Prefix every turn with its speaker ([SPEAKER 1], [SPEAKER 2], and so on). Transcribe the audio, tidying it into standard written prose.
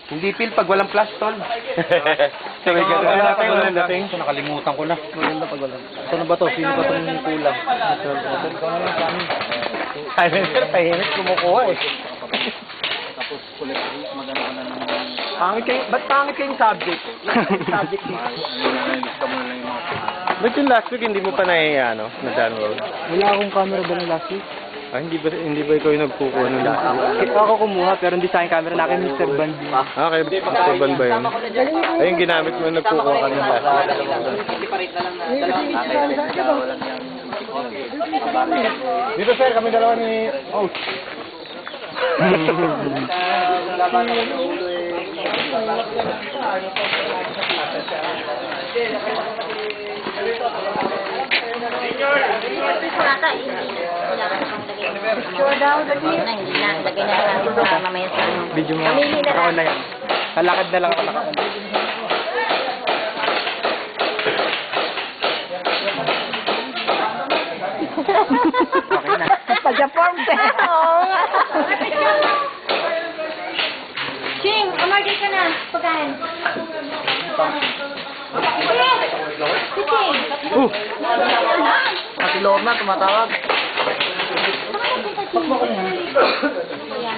[SPEAKER 1] Hindi feel pag walang flash, tol.
[SPEAKER 2] Sabi ka
[SPEAKER 1] walang
[SPEAKER 2] dating.
[SPEAKER 1] Ito, nakalimutan ko na.
[SPEAKER 2] Maganda pag walang. Ito na ba to? Sino ba itong kulang? Ito na lang kami.
[SPEAKER 1] Silencer, tahimik, kumukuha eh.
[SPEAKER 2] Tapos kulit maganda na ng...
[SPEAKER 1] Ba't pangit kayong subject? Subject dito.
[SPEAKER 2] Gusto mo na lang yung mga...
[SPEAKER 3] Ba't yung last week hindi mo pa na-download?
[SPEAKER 2] Wala akong camera ba ng last week?
[SPEAKER 3] Ah, hindi ba ikaw yung nagkukuha ng last week?
[SPEAKER 2] Ako kumuha pero hindi sa akin camera na akin Mr. Band.
[SPEAKER 3] Ah, kay Mr. Ban ba yun? Ayun, ginamit mo nagkukuha ka ng last week.
[SPEAKER 1] Dito sir, kami dalawa ni... Oh.
[SPEAKER 4] Ata, hindi na. Wala ka namang lagay. Sure daw, lagay na. Hindi na. Lagay na lang natin sa mamaya sa ano.
[SPEAKER 2] Video mo.
[SPEAKER 4] Pamili na
[SPEAKER 2] Ako
[SPEAKER 4] lang.
[SPEAKER 2] na yan. Kalakad na lang ako nakakad. Okay na.
[SPEAKER 4] Pag-form ka. Oo nga. Ching, umorder ka na. Pagkain. Si Ching.
[SPEAKER 2] Ate Lorna, tumatawag.
[SPEAKER 4] Ayan.